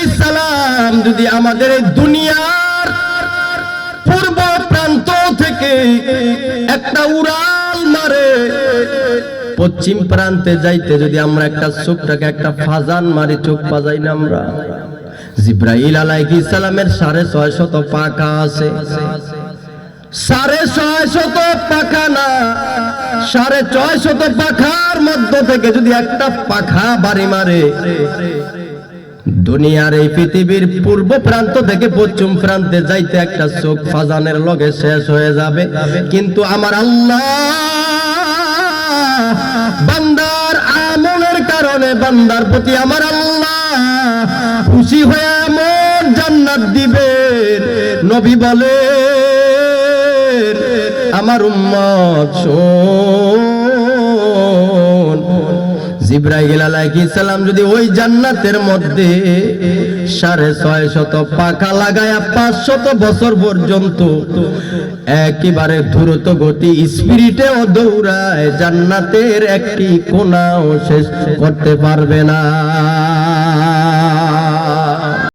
আলাইহিস সালাম যদি আমাদের এই দুনিয়ার পূর্ব প্রান্ত থেকে একটা উড়াল মারে, পশ্চিম প্রান্তে যাইতে যদি আমরা একটা চোখটাকে একটা ফাজান মারি, চোখ পাজাই না আমরা। জিব্রাইল আলাইহিস সালামের 650 পাখা আছে, 650 পাখা না, 650 পাখার মধ্য থেকে যদি একটা পাখা বাড়ি মারে, দুনিয়ার এই পৃথিবীর পূর্ব প্রান্ত থেকে পশ্চিম প্রান্তে যাইতে একটা চোখ ফাজানের লগে শেষ হয়ে যাবে। কিন্তু আমার আল্লাহ বান্দার আমলের কারণে, বান্দার প্রতি আমার আল্লাহ খুশি হয়ে এমন জান্নাত দিবে, নবী বলে আমার উম্মত শোন, জিব্রাইল আলাইহিস সালাম যদি ওই জান্নাতের মধ্যে 650 পাখা লাগায়া 500 বছর পর্যন্ত একেবারে দ্রুত গতি স্পিরিটেও দৌড়ায়, জান্নাতের একটি কোণাও শেষ করতে পারবে না।